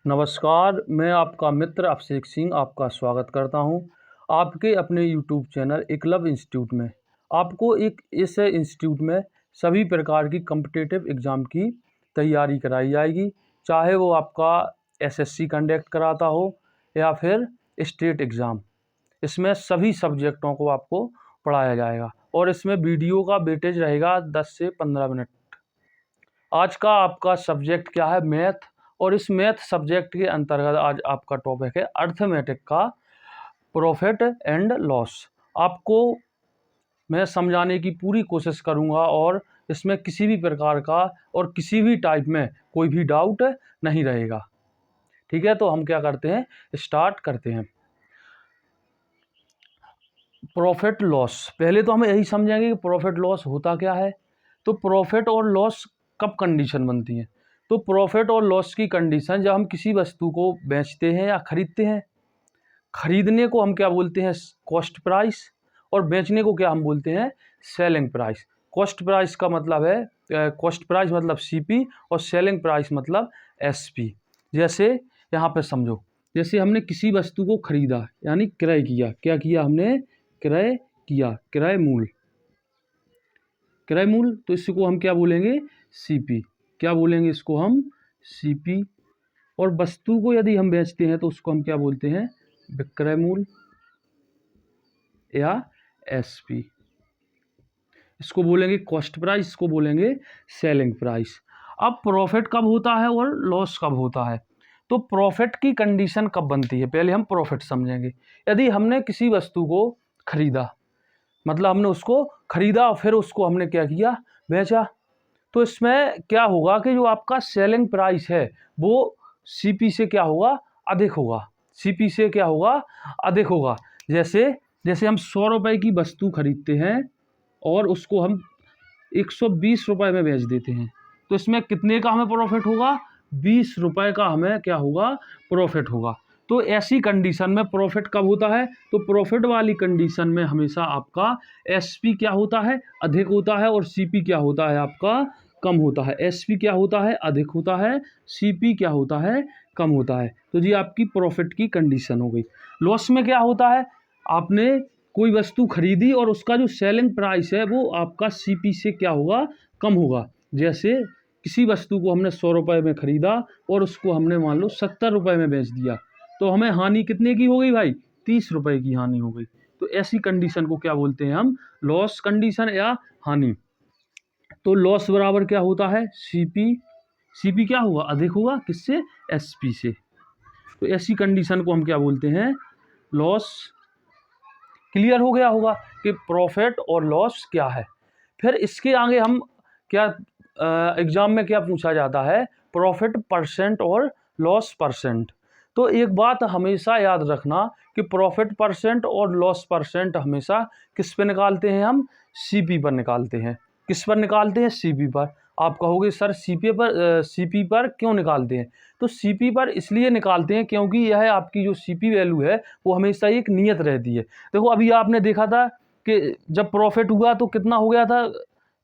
नमस्कार, मैं आपका मित्र अभिषेक सिंह आपका स्वागत करता हूं आपके अपने यूट्यूब चैनल एकलव्य इंस्टीट्यूट में। आपको इस इंस्टीट्यूट में सभी प्रकार की कॉम्पिटिटिव एग्ज़ाम की तैयारी कराई जाएगी, चाहे वो आपका एसएससी कंडक्ट कराता हो या फिर स्टेट एग्ज़ाम। इसमें सभी सब्जेक्टों को आपको पढ़ाया जाएगा और इसमें वीडियो का वेटेज रहेगा 10 से 15 मिनट। आज का आपका सब्जेक्ट क्या है? मैथ। और इस मैथ सब्जेक्ट के अंतर्गत आज आपका टॉपिक है अर्थमेटिक का प्रॉफिट एंड लॉस। आपको मैं समझाने की पूरी कोशिश करूंगा और इसमें किसी भी प्रकार का और किसी भी टाइप में कोई भी डाउट नहीं रहेगा। ठीक है, तो हम क्या करते हैं, स्टार्ट करते हैं। प्रॉफिट लॉस, पहले तो हम यही समझेंगे कि प्रॉफिट लॉस होता क्या है। तो प्रॉफिट और लॉस कब कंडीशन बनती है? तो प्रॉफिट और लॉस की कंडीशन जब हम किसी वस्तु को बेचते हैं या खरीदते हैं। खरीदने को हम क्या बोलते हैं? Cost price. और बेचने को क्या हम बोलते हैं? Selling price. कॉस्ट प्राइस का मतलब है कॉस्ट प्राइस मतलब सीपी और सेलिंग प्राइस मतलब एसपी। जैसे यहाँ पे समझो, जैसे हमने किसी वस्तु को खरीदा यानी क्रय किया। क्या किया हमने? क्रय किया, क्रय मूल्य। क्रय मूल्य, तो इसको हम क्या बोलेंगे? सीपी। क्या बोलेंगे इसको हम? सीपी। और वस्तु को यदि हम बेचते हैं तो उसको हम क्या बोलते हैं? विक्रय मूल्य या एसपी। इसको बोलेंगे कॉस्ट प्राइस, इसको बोलेंगे सेलिंग प्राइस। अब प्रॉफिट कब होता है और लॉस कब होता है? तो प्रॉफिट की कंडीशन कब बनती है, पहले हम प्रॉफिट समझेंगे। यदि हमने किसी वस्तु को खरीदा, मतलब हमने उसको खरीदा और फिर उसको हमने क्या किया? बेचा। तो इसमें क्या होगा कि जो आपका सेलिंग प्राइस है वो सीपी से क्या होगा? अधिक होगा। सीपी से क्या होगा? अधिक होगा। जैसे जैसे हम 100 रुपये की वस्तु खरीदते हैं और उसको हम 120 रुपये में बेच देते हैं, तो इसमें कितने का हमें प्रॉफिट होगा? 20 रुपये का हमें क्या होगा? प्रॉफिट होगा। तो ऐसी कंडीशन में प्रॉफिट कब होता है? तो प्रॉफिट वाली कंडीशन में हमेशा आपका एसपी क्या होता है? अधिक होता है। और सीपी क्या होता है? आपका कम होता है। एसपी क्या होता है? अधिक होता है। सीपी क्या होता है? कम होता है। तो जी आपकी प्रॉफिट की कंडीशन हो गई। लॉस में क्या होता है? आपने कोई वस्तु खरीदी और उसका जो सेलिंग प्राइस है वो आपका सीपी से क्या होगा? कम होगा। जैसे किसी वस्तु को हमने 100 रुपये में खरीदा और उसको हमने मान लो 70 रुपये में बेच दिया, तो हमें हानि कितने की हो गई भाई? 30 रुपये की हानि हो गई। तो ऐसी कंडीशन को क्या बोलते हैं हम? लॉस कंडीशन या हानि। तो लॉस बराबर क्या होता है? सीपी। सीपी क्या हुआ? अधिक हुआ। किससे? एसपी से। तो ऐसी कंडीशन को हम क्या बोलते हैं? लॉस। क्लियर हो गया होगा कि प्रॉफिट और लॉस क्या है। फिर इसके आगे हम क्या एग्जाम में क्या पूछा जाता है? प्रॉफिट परसेंट और लॉस परसेंट। तो एक बात हमेशा याद रखना कि प्रॉफिट परसेंट और लॉस परसेंट हमेशा किस पे निकालते हैं हम? सीपी पर निकालते हैं। किस पर निकालते हैं? सीपी पर। आप कहोगे सर सीपी पर क्यों निकालते हैं? तो सीपी पर इसलिए निकालते हैं क्योंकि यह आपकी जो सीपी वैल्यू है वो हमेशा एक नियत रहती है। देखो अभी आपने देखा था कि जब प्रॉफिट हुआ तो कितना हो गया था?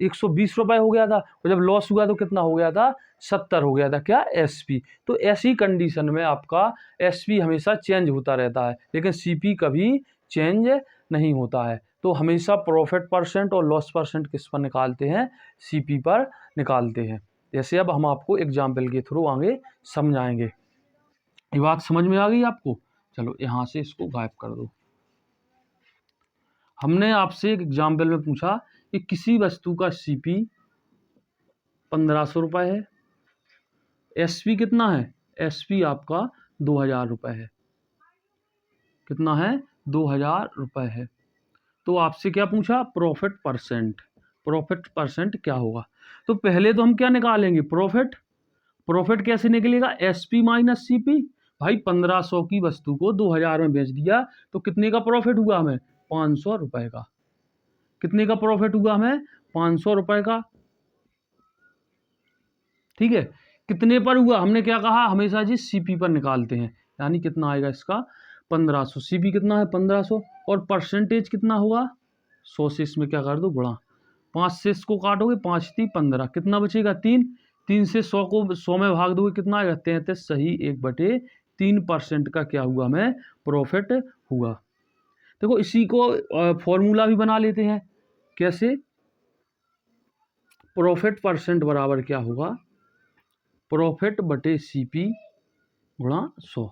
120 रुपये हो गया था। और जब लॉस हुआ तो कितना हो गया था? 70 हो गया था। क्या? एसपी। तो ऐसी कंडीशन में आपका एसपी हमेशा चेंज होता रहता है, लेकिन सीपी कभी चेंज नहीं होता है। तो हमेशा प्रॉफिट परसेंट और लॉस परसेंट किस पर निकालते हैं? सीपी पर निकालते हैं। जैसे अब हम आपको एग्जाम्पल के थ्रू आगे समझाएंगे। ये बात समझ में आ गई आपको? चलो यहाँ से इसको गायब कर दो। हमने आपसे एक एग्जाम्पल में पूछा कि किसी वस्तु का सीपी 1500 रुपये है, एसपी कितना है? एसपी आपका 2000 रुपये है। कितना है? 2000 रुपये है। तो आपसे क्या पूछा? Profit percent. प्रॉफिट परसेंट क्या होगा? तो पहले तो हम क्या निकालेंगे? प्रॉफिट। प्रॉफिट कैसे निकलेगा? SP minus CP. भाई 1500 की वस्तु को 2000 में बेच दिया तो कितने का प्रॉफिट हुआ हमें? 500 रुपये का। कितने का प्रॉफिट हुआ हमें? 500 रुपये का। ठीक है, कितने पर हुआ? हमने क्या कहा? हमेशा जी सीपी पर निकालते हैं। यानी कितना आएगा इसका? 1500। सीपी कितना है? 1500। और परसेंटेज कितना होगा? 100 से इसमें क्या कर दो? गुणा। 5 से इसको काटोगे, 5 × 3 = 15। कितना बचेगा? 3। 3 से 100 को 100 में भाग दोगे कितना आएगा? 33 सही 1/3% का क्या हुआ? हमें प्रॉफिट हुआ। देखो इसी को फॉर्मूला भी बना लेते हैं। कैसे? प्रॉफिट परसेंट बराबर क्या होगा? प्रॉफिट बटे CP गुणा 100।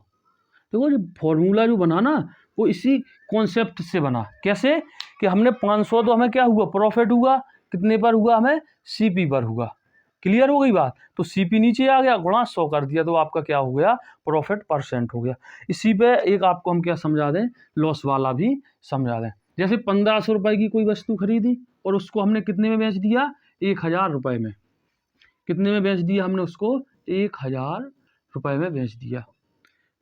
देखो जो फॉर्मूला जो बना ना वो इसी कॉन्सेप्ट से बना। कैसे? कि हमने 500 तो हमें क्या हुआ? प्रॉफिट हुआ। कितने पर हुआ? हमें CP पर हुआ। क्लियर हो गई बात? तो CP नीचे आ गया, गुणा 100 कर दिया, तो आपका क्या हो गया? प्रॉफिट परसेंट हो गया। इसी पे एक आपको हम क्या समझा दें? लॉस वाला भी समझा दें। जैसे 1500 रुपए की कोई वस्तु खरीदी और उसको हमने कितने में बेच दिया? 1000 रुपए में। कितने में बेच दिया हमने उसको? 1000 रुपए में बेच दिया।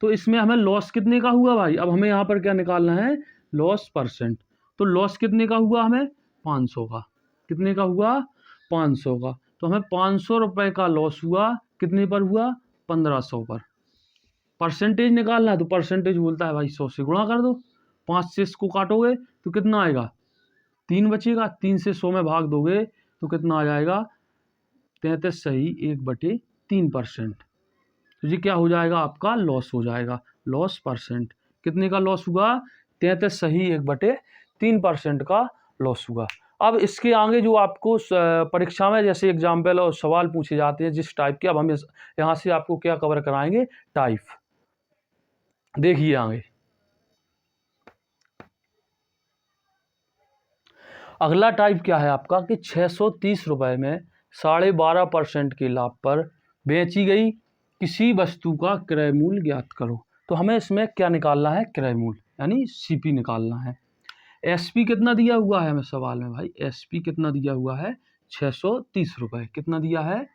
तो इसमें हमें लॉस कितने का हुआ भाई? अब हमें यहाँ पर क्या निकालना है? Loss percent. तो लॉस कितने का हुआ हमें? 500 का। कितने का हुआ? 500 का। तो हमें 500 रुपए का लॉस हुआ। कितने पर हुआ? 1500 पर। परसेंटेज निकालना है तो परसेंटेज बोलता है भाई 100 से गुणा कर दो। 5 से इसको काटोगे तो कितना आएगा? 3 बचेगा। 3 से 100 में भाग दोगे तो कितना आ जाएगा? 33 सही 1/3%। तो ये क्या हो जाएगा? आपका लॉस हो जाएगा। Loss percent. कितने का लॉस हुआ? 33 सही 1/3% का लॉस हुआ। अब इसके आगे जो आपको परीक्षा में जैसे एग्जाम्पल और सवाल पूछे जाते हैं जिस टाइप के, अब हम यहाँ से आपको क्या कवर कराएंगे? टाइप। देखिए आगे अगला टाइप क्या है आपका कि 630 रुपए में 12.5% के लाभ पर बेची गई किसी वस्तु का क्रय मूल्य ज्ञात करो। तो हमें इसमें क्या निकालना है? क्रय मूल्य यानी CP निकालना है। SP कितना दिया हुआ है हमें सवाल में भाई? SP कितना दिया हुआ है? 630 रुपए। कितना दिया है?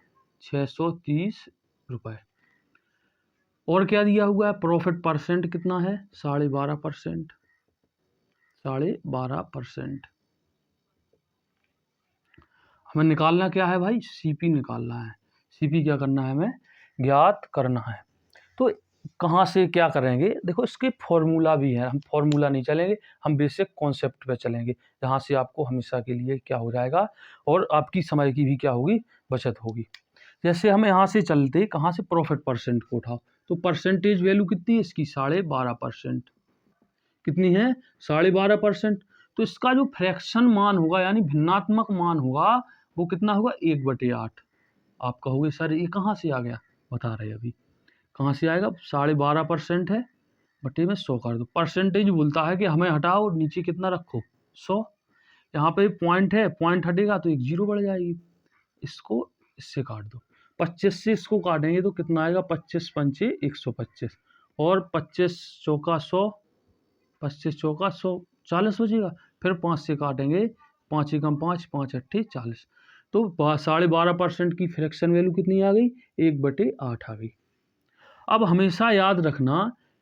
630 रुपए। और क्या दिया हुआ है? प्रॉफिट परसेंट कितना है? 12.5%। 12.5%। हमें निकालना क्या है भाई? CP निकालना है। CP क्या करना है? हमें ज्ञात करना है। तो कहाँ से क्या करेंगे? देखो इसके फॉर्मूला भी है, हम फॉर्मूला नहीं चलेंगे, हम बेसिक कॉन्सेप्ट पे चलेंगे जहाँ से आपको हमेशा के लिए क्या हो जाएगा और आपकी समय की भी क्या होगी? बचत होगी। जैसे हम यहाँ से चलते, कहाँ से? प्रॉफिट परसेंट को उठाओ। तो परसेंटेज वैल्यू कितनी है इसकी? 12.5%। कितनी है? 12.5%। तो इसका जो फ्रैक्शन मान होगा यानी भिन्नात्मक मान होगा वो कितना होगा? 1/8। आप कहोगे सर ये कहाँ से आ गया? बता रहे अभी। कहाँ से आएगा? 12.5% है, बटे में 100 कर दो। परसेंटेज बोलता है कि हमें हटाओ और नीचे कितना रखो? 100। यहाँ पे पॉइंट है, पॉइंट हटेगा तो एक जीरो बढ़ जाएगी। इसको इससे काट दो। 25 से इसको काटेंगे तो कितना आएगा? 25 पंचे 125 और 25 चौका 100, 25 चौका 100, 40 बचेगा। फिर 5 से काटेंगे, 5 एकम 5, 5 अट्ठे 40। तो 12.5% की फ्रैक्शन वैल्यू कितनी आ गई? 1/8 आ गई। अब हमेशा याद रखना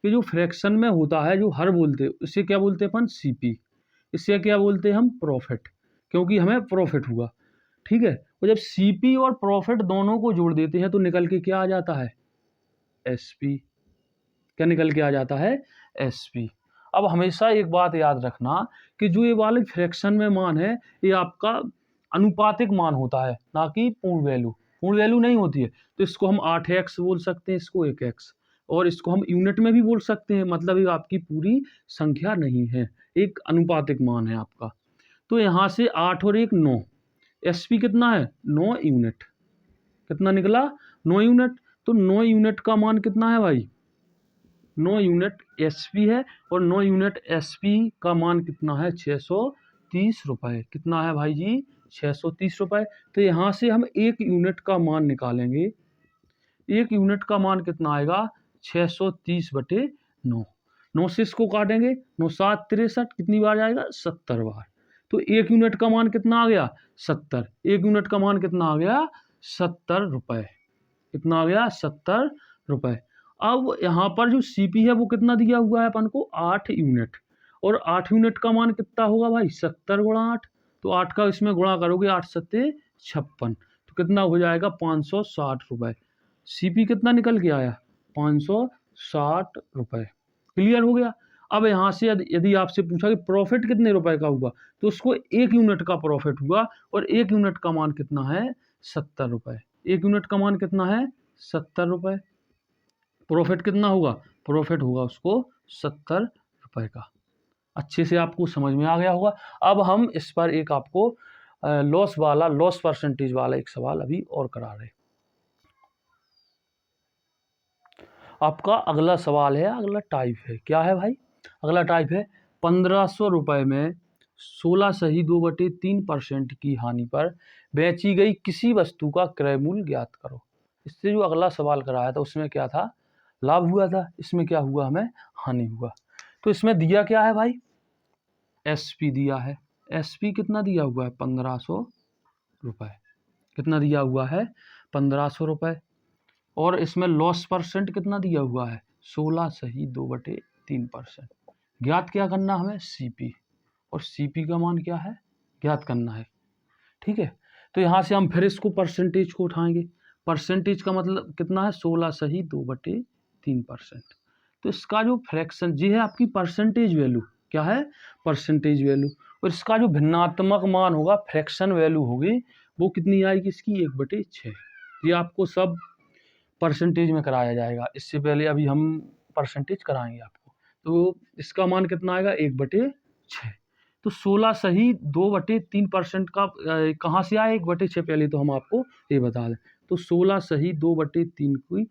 कि जो फ्रैक्शन में होता है, जो हर बोलते हैं इससे क्या बोलते हैं अपन? CP। इससे क्या बोलते हैं हम? प्रॉफिट, क्योंकि हमें प्रॉफिट हुआ। ठीक है। और जब CP और प्रॉफिट दोनों को जोड़ देते हैं तो निकल के क्या आ जाता है? SP। क्या निकल के आ जाता है? SP। अब हमेशा एक बात याद रखना कि जो ये वाले फ्रैक्शन में मान है ये आपका अनुपातिक मान होता है, ना कि पूर्ण वैल्यू। पूर्ण वैल्यू नहीं होती है। तो इसको हम 8x बोल सकते हैं, इसको 1x, और इसको हम यूनिट में भी बोल सकते हैं। मतलब ये आपकी पूरी संख्या नहीं है, एक अनुपातिक मान है आपका। तो यहाँ से 8 और 1 9। SP कितना है? 9 यूनिट। कितना निकला? 9 यूनिट। तो 9 यूनिट का मान कितना है भाई? 9 यूनिट SP है और 9 यूनिट SP का मान कितना है? 630 रुपये। कितना है भाई जी? 630 रुपये। तो यहाँ से हम 1 यूनिट का मान निकालेंगे। 1 यूनिट का मान कितना आएगा? 630 बटे 9। 9 से इसको काटेंगे, 9 7 63, कितनी बार जाएगा? 70 बार। तो 1 यूनिट का मान कितना आ गया? 70। 1 यूनिट का मान कितना आ गया? 70 रुपये। कितना आ गया? 70 रुपये। अब यहाँ पर जो CP है वो कितना दिया हुआ है अपन को? 8 यूनिट। और 8 यूनिट का मान कितना होगा भाई? 70 गुणा 8। तो 8 का इसमें गुणा करोगे, 8 सत्ते 56। तो कितना हो जाएगा? 560 रुपये। CP कितना निकल के आया? 560 रुपये। क्लियर हो गया? अब यहाँ से यदि आपसे पूछा कि प्रॉफिट कितने रुपए का हुआ, तो उसको 1 यूनिट का प्रॉफिट हुआ और 1 यूनिट का मान कितना है? 70 रुपये। 1 यूनिट का मान कितना है 70 रुपये। प्रॉफिट कितना होगा, प्रॉफिट होगा उसको 70 रुपये का। अच्छे से आपको समझ में आ गया होगा। अब हम इस पर एक आपको लॉस परसेंटेज वाला एक सवाल अभी और करा रहे। आपका अगला सवाल है, अगला टाइप है, क्या है भाई, अगला टाइप है 1500 रुपये में 16.2/3% की हानि पर बेची गई किसी वस्तु का क्रय मूल्य ज्ञात करो। इससे जो अगला सवाल कराया था उसमें क्या था, लाभ हुआ था, इसमें क्या हुआ, हमें हानि हुआ। तो इसमें दिया क्या है भाई, एसपी दिया है। एसपी कितना दिया हुआ है 1500 रुपये, कितना दिया हुआ है 1500 रुपये। और इसमें लॉस परसेंट कितना दिया हुआ है 16.2/3%। ज्ञात क्या करना हमें, सीपी, और सीपी का मान क्या है ज्ञात करना है। ठीक है, तो यहाँ से हम फिर इसको परसेंटेज को उठाएंगे। परसेंटेज का मतलब कितना है 16.2/3%। तो इसका जो फ्रैक्शन जी है आपकी परसेंटेज वैल्यू, क्या है परसेंटेज वैल्यू, और इसका जो भिन्नात्मक मान होगा फ्रैक्शन वैल्यू होगी वो कितनी आएगी इसकी 1/6। ये आपको सब परसेंटेज में कराया जाएगा, इससे पहले अभी हम परसेंटेज कराएंगे आपको। तो इसका मान कितना आएगा 1/6। तो 16.2/3% का कहाँ से आया 1/6, पहले तो हम आपको ये बता दें। तो 16.2/3 की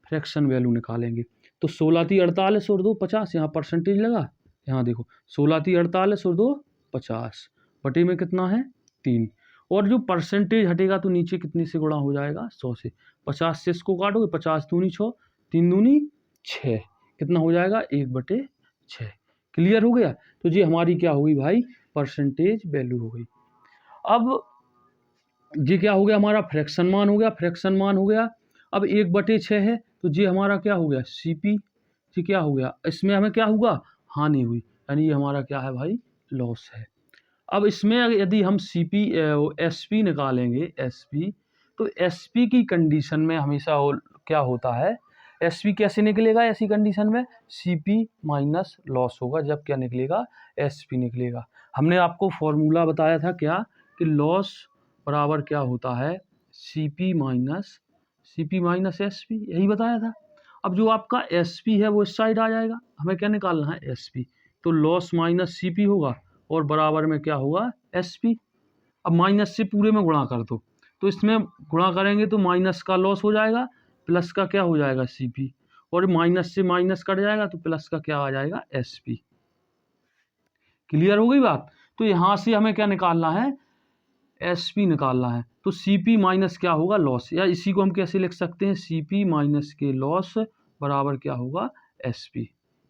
फ्रैक्शन वैल्यू निकालेंगे। तो 16 × 48 और 2 50, यहाँ परसेंटेज लगा, यहाँ देखो 16 × 48 और 2 50, बटे में कितना है 3, और जो परसेंटेज हटेगा तो नीचे कितने से गुणा हो जाएगा 100 से। 50 से इसको काटोगे, 50 दूनी 6, 3 दूनी 6, कितना हो जाएगा 1/6। क्लियर हो गया। तो ये हमारी क्या होगी भाई परसेंटेज वैल्यू हो गई। अब ये क्या हो गया हमारा फ्रैक्शन मान हो गया, फ्रैक्शन मान हो गया। अब 1/6 है तो ये हमारा क्या हो गया सीपी, ये क्या हो गया, इसमें हमें क्या होगा हानि हुई, यानी ये हमारा क्या है भाई लॉस है। अब इसमें यदि हम सीपी एसपी निकालेंगे, एसपी, तो एसपी की कंडीशन में हमेशा क्या होता है, एसपी कैसे निकलेगा ऐसी कंडीशन में, सीपी माइनस लॉस होगा, जब क्या निकलेगा एसपी निकलेगा। हमने आपको फॉर्मूला बताया था क्या, कि लॉस बराबर क्या होता है सीपी माइनस एसपी, यही बताया था। अब जो आपका एसपी है वो इस साइड आ जाएगा, हमें क्या निकालना है एसपी, तो लॉस माइनस सीपी होगा और बराबर में क्या होगा एसपी। अब माइनस से पूरे में गुणा कर दो, तो इसमें गुणा करेंगे तो माइनस का लॉस हो जाएगा, प्लस का क्या हो जाएगा सीपी, और माइनस से माइनस कट जाएगा तो प्लस का क्या आ जाएगा एसपी। क्लियर हो गई बात। तो यहाँ से हमें क्या निकालना है एसपी निकालना है। तो सीपी माइनस क्या होगा लॉस, या इसी को हम कैसे लिख सकते हैं सीपी माइनस के लॉस बराबर क्या होगा एसपी।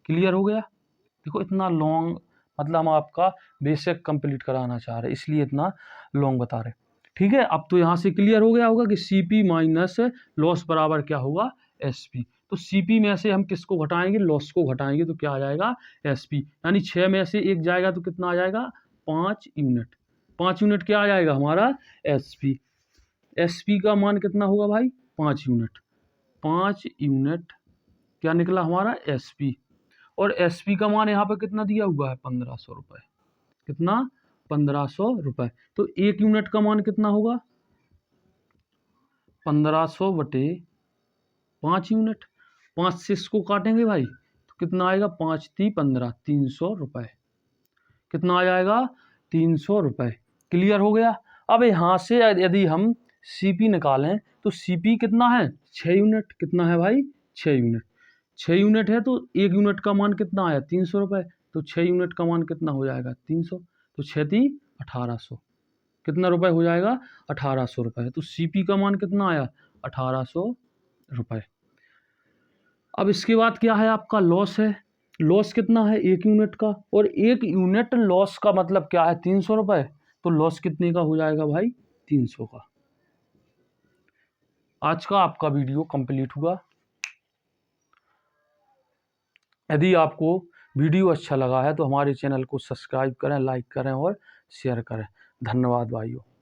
क्लियर हो गया। देखो इतना लॉन्ग, मतलब हम आपका बेसिक कंप्लीट कराना चाह रहे हैं इसलिए इतना लॉन्ग बता रहे। ठीक है, अब तो यहाँ से क्लियर हो गया होगा कि सीपी माइनस लॉस बराबर क्या होगा एसपी। तो सीपी में से हम किसको घटाएंगे, लॉस को घटाएंगे, तो क्या आ जाएगा एसपी, यानी 6 में से 1 जाएगा तो कितना आ जाएगा 5 यूनिट। 5 यूनिट क्या आ जाएगा हमारा एसपी। एसपी का मान कितना होगा भाई 5 यूनिट। 5 यूनिट क्या निकला हमारा एसपी, और एसपी का मान यहाँ पे कितना दिया हुआ है 1500 रुपये, कितना 1500 रुपये। तो 1 यूनिट का मान कितना होगा 1500 बटे 5 यूनिट। 5 से इसको काटेंगे भाई तो कितना आएगा 5 × 15, 300 रुपये, कितना आ जाएगा 300 रुपये। क्लियर हो गया। अब यहाँ से यदि हम सीपी निकालें तो सीपी कितना है 6 यूनिट, कितना है भाई 6 यूनिट। 6 यूनिट है तो 1 यूनिट का मान कितना आया 300 रुपये, तो 6 यूनिट का मान कितना हो जाएगा 300, तो 6 × 1800, कितना रुपए हो जाएगा 1800 रुपये। तो सीपी का मान कितना आया 1800 रुपये। अब इसके बाद क्या है आपका लॉस है, लॉस कितना है 1 यूनिट का, और 1 यूनिट लॉस का मतलब क्या है 300 रुपये, तो लॉस कितने का हो जाएगा भाई 300 का। आज का आपका वीडियो कंप्लीट हुआ। यदि आपको वीडियो अच्छा लगा है तो हमारे चैनल को सब्सक्राइब करें, लाइक करें और शेयर करें। धन्यवाद भाइयों।